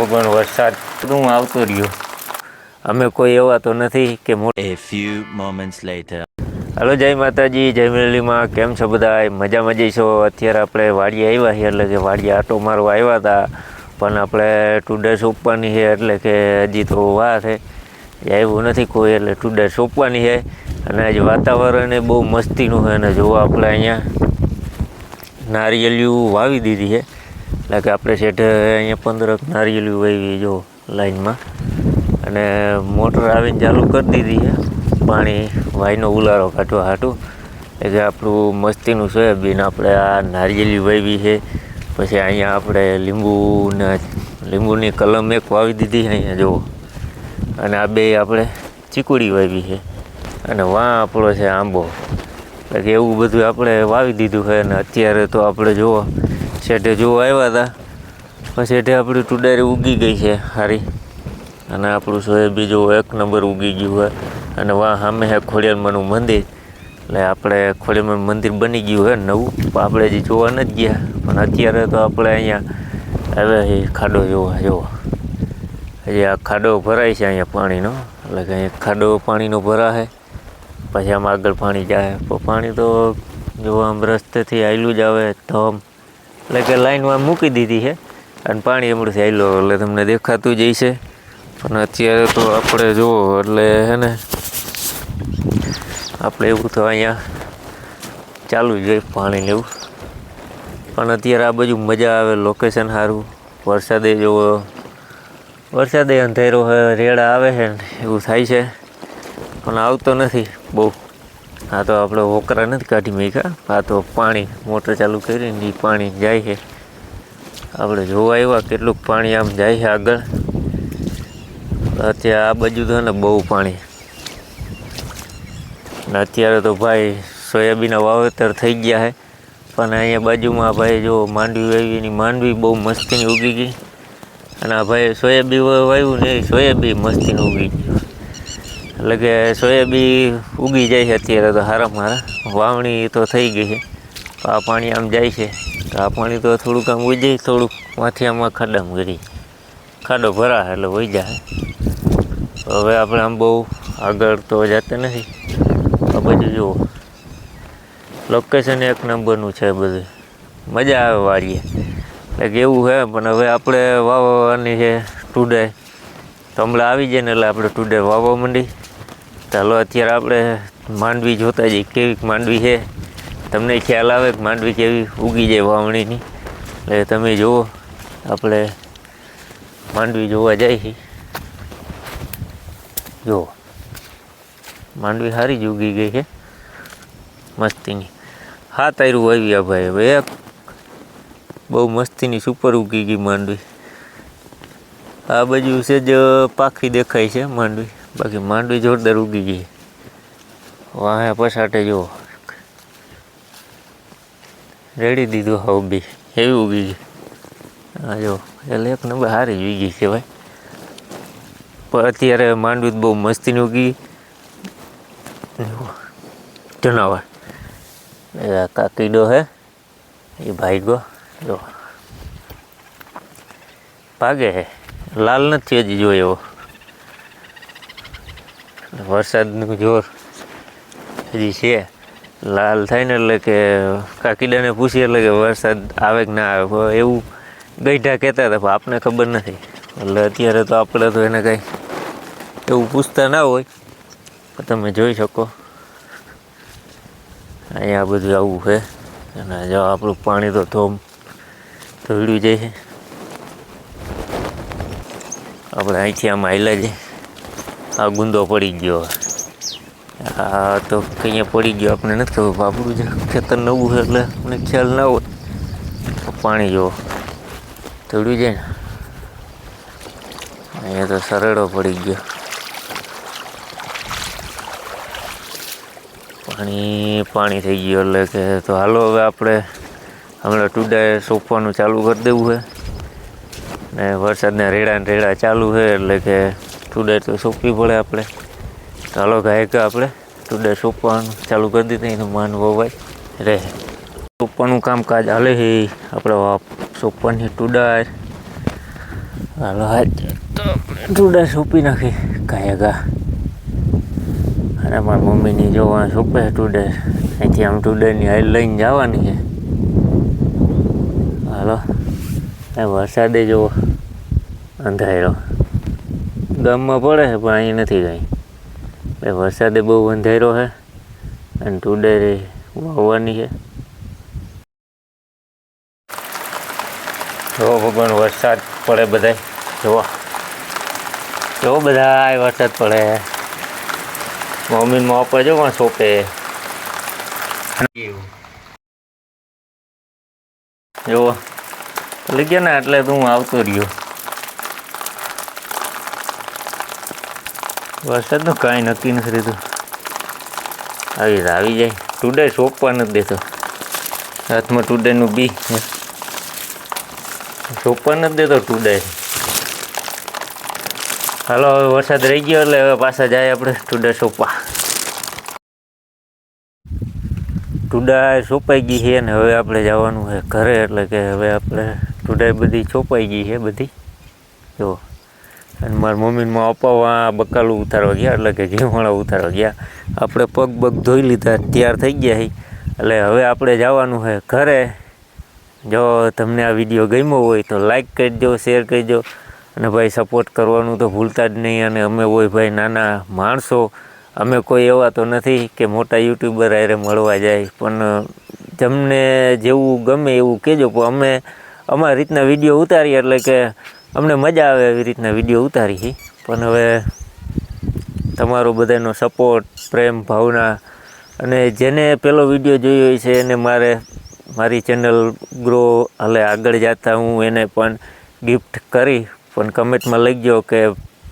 પણ વરસાદ શું આવતો રહ્યો, અમે કોઈ એવા તો નથી કે A few moments later. Hello, જય માતાજી, જય મેલીમાં. કેમ છો બધા? મજામાં જઈશો? અત્યારે આપણે વાડીએ આવ્યા છીએ, એટલે કે વાડીએ આટો મારવા આવ્યા હતા, પણ આપણે ટુડે સોંપવાની છે, એટલે કે હજી તો વાર છે, આવ્યું નથી કોઈ, એટલે ટુડે સોંપવાની છે. અને આજે વાતાવરણ એ બહુ મસ્તીનું છે, અને જો આપણે અહીંયા નારિયેળિયું વાવી દીધી છે, એટલે કે આપણે શેઠે અહીંયા 15 નારિયેળિયું વાવી જો લાઈનમાં, અને મોટર આવીને ચાલુ કરી દીધી છે પાણી વાયનો ઉલારો કાઢવા હાટું. એટલે કે આપણું મસ્તીનું સોયાબીન આપણે આ નારિયેળી વાવી છે. પછી અહીંયા આપણે લીંબુની કલમ એક વાવી દીધી છે અહીંયા જુઓ, અને આ બે આપણે ચીકુડી વાવી છે, અને વાં આપણો છે આંબો. એટલે કે એવું બધું આપણે વાવી દીધું છે. અને અત્યારે તો આપણે જુઓ શેઠે જોવા આવ્યા હતા, પછી શેઠે આપણી ટુડારી ઉગી ગઈ છે સારી, અને આપણું સોયાબીન જો એક નંબર ઉગી ગયું હોય. અને વાં સામે છે ખોડિયારમાંનું મંદિર, એટલે આપણે ખોડિયારમાંનું મંદિર બની ગયું છે નવું, આપણે હજી જોવા નથી ગયા, પણ અત્યારે તો આપણે અહીંયા આવ્યા ખાડો જોવા. જુઓ હજી આ ખાડો ભરાય છે અહીંયા પાણીનો, એટલે કે અહીંયા ખાડો પાણીનો ભરાશે, પછી આમ આગળ પાણી જાય. પણ પાણી તો જો આમ રસ્તેથી આવેલું જ આવે ધમ, એટલે કે લાઈનમાં મૂકી દીધી છે, અને પાણી હમણાંથી આવેલો એટલે તમને દેખાતું જ હશે. પણ અત્યારે તો આપણે જુઓ એટલે હે ને આપણે એવું તો અહીંયા ચાલુ જ હોય પાણી લેવું. પણ અત્યારે આ બાજુ મજા આવે, લોકેશન સારું, વરસાદે જોવો, વરસાદે અંધેરો હોય, રેડા આવે છે ને એવું થાય છે, પણ આવતો નથી બહુ. આ તો આપણે વોકરા નથી કાઢી મૂક્યા, આ તો પાણી મોટર ચાલુ કરીને પાણી જાય છે. આપણે જોવા આવ્યા કેટલુંક પાણી આમ જાય છે આગળ. અત્યારે આ બાજુ તો ને બહુ પાણી, અને અત્યારે તો ભાઈ સોયાબીનના વાવેતર થઈ ગયા છે. પણ અહીંયા બાજુમાં ભાઈ જો માંડવી વાવીની, માંડવી બહુ મસ્તીની ઉગી ગઈ, અને આ ભાઈ સોયાબીન વાવ્યું ને એ સોયાબીન મસ્તીનું ઉગી ગયું. એટલે કે સોયાબીન ઉગી જાય છે અત્યારે તો સારામાં સારા, વાવણી તો થઈ ગઈ છે. આ પાણી આમ જાય છે, તો આ પાણી તો થોડુંક આમ ઉઈ જાય, થોડુંક માથી આમાં ખાડામાં ગરી ખાડો ભરા એટલે વહી જાય. હવે આપણે આમ બહુ આગળ તો જતા નથી. આ બધું જુઓ લોકેશન એક નંબરનું છે, બધું મજા આવે વાળીએ. એટલે કે એવું છે. પણ હવે આપણે વાવવાની છે ટુડે, તો હમણાં આવી જાય ને એટલે આપણે ટુડે વાવવા માંડી. ચાલો અત્યારે આપણે માંડવી જોતા જઈએ, કેવી માંડવી છે, તમને ખ્યાલ આવે કે માંડવી કેવી ઉગી જાય વાવણીની. એટલે તમે જુઓ આપણે માંડવી જોવા જાય છે, જુઓ માંડવી સારી જ ઉગી ગઈ છે મસ્તીની. હા તારું વાવ્યા ભાઈ, હવે એક બહુ મસ્તીની સુપર ઉગી ગઈ માંડવી. આ બાજુ છે જ પાખી દેખાય છે માંડવી, બાકી માંડવી જોરદાર ઉગી ગઈ. વાહે પછાટે જુઓ રેડી દીધું, હવે બી એવી ઉગી ગઈ. હા જો એટલે એક નંબર સારી જ ઉગી છે ભાઈ. પણ અત્યારે માંડવી બહુ મસ્તીની ઉગી. જનાવર કાકીડો હે એ ભાઈગો જો ભાગે છે, લાલ નથી હજી જો એવો. વરસાદનું જોર હજી છે, લાલ થાય ને એટલે કે કાકીડાને પૂછીએ એટલે કે વરસાદ આવે કે ના આવે, એવું ગઈઢા કહેતા હતા, પણ આપને ખબર નથી. એટલે અત્યારે તો આપણે તો એને કંઈ એવું પૂછતા ના હોય. તમે જોઈ શકો અહીંયા બધું આવું છે, અને જો આપણું પાણી તો ધોળ્યું જાય છે. આપણે અહીંથી આમ હાલ્યા જાય, આ ગુંદો પડી ગયો, આ તો કંઈ પડી ગયો આપણે નથી ખબર. આપણું જે ખેતર નવું છે એટલે મને ખ્યાલ ના હોય. પાણી જો ધોળ્યું જાય ને, અહીંયા તો સરળો પડી ગયો. પાણી થઈ ગયું, એટલે કે તો હાલો હવે આપણે હમણાં ટુડાએ સોંપવાનું ચાલુ કરી દેવું છે. ને વરસાદના રેડા ચાલુ છે, એટલે કે ટુડાએ તો સોંપવી પડે આપણે. તો હાલો ગાયક આપણે ટુડાએ સોંપવાનું ચાલુ કરી દીધું, એનું માન વવાય રહે. સોંપવાનું કામકાજ હાલે છે આપણે સોંપવાની ટુડાએ. હાલો હાજ તો ટુડા સોંપી નાખી કાંઈ અને મારી મમ્મીની જોવા સોંપે ટુડે અહીંથી આમ ટુડેની હાલ લઈને જવાની છે. હાલો એ વરસાદે જો અંધાર્યો ગામમાં પડે છે પણ અહીં નથી કાંઈ. એ વરસાદે બહુ અંધાર્યો છે અને ટુડે વાવવાની છે. જો ભગવાન વરસાદ પડે બધા જો બધા વરસાદ પડે. મમ્મીને પપ્પા જો પણ સોંપે જો લઈ ગયા ને એટલે તો હું આવતો રહ્યો. વરસાદનું કાંઈ નક્કી નથી રહેતું. આવી જાય ટુડે સોંપવા નથી દેતો. હાથમાં ટુડેનું બી સોંપવા નથી દેતો ટુડે. હાલો હવે વરસાદ રહી ગયો એટલે હવે પાછા જાય આપણે ટુડા સોંપવા. ટુડા સોંપાઈ ગઈ છે ને હવે આપણે જવાનું છે ઘરે. એટલે કે હવે આપણે ટુડા બધી સોંપાઈ ગઈ છે બધી જો. અને મારા મમ્મીને અપાવવા બકાલું ઉતારવા ગયા એટલે કે ઘીવાળા ઉતારવા ગયા. આપણે પગ ધોઈ લીધા તૈયાર થઈ ગયા છે એટલે હવે આપણે જવાનું છે ઘરે. જો તમને આ વિડીયો ગમ્યો હોય તો લાઈક કરજો, શેર કરજો અને ભાઈ સપોર્ટ કરવાનું તો ભૂલતા જ નહીં. અને અમે હોય ભાઈ નાના માણસો, અમે કોઈ એવા તો નથી કે મોટા યુટ્યુબર હારે મળવા જાય. પણ તમને જેવું ગમે એવું કહેજો. પણ અમે અમારી રીતના વિડીયો ઉતારીએ એટલે કે અમને મજા આવે એવી રીતના વિડીયો ઉતારી. પણ હવે તમારો બધાનો સપોર્ટ, પ્રેમ, ભાવના અને જેને પેલો વિડીયો જોયો હોય છે એને મારી ચેનલ ગ્રો હાલે આગળ જતા હું એને પણ ગિફ્ટ કરી. પણ કમેન્ટમાં લખજો કે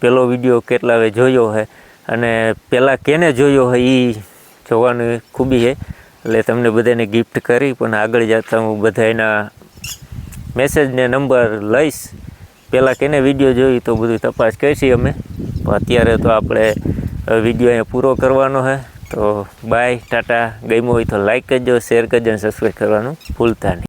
પેલો વિડીયો કેટલા વે જોયો છે અને પહેલાં કેને જોયો હોય એ જોવાની ખૂબી છે. એટલે તમને બધાને ગિફ્ટ કરી. પણ આગળ જતા હું બધાના મેસેજ ને નંબર લઈશ. પહેલાં કેને વિડીયો જોઈ તો બધું તપાસ કરીશી અમે. પણ અત્યારે તો આપણે વિડીયો અહીંયા પૂરો કરવાનો છે. તો બાય, ટાટા. ગમ્યો હોય તો લાઈક કરજો, શેર કરજો અને સબસ્ક્રાઈબ કરવાનું ભૂલતા નહીં.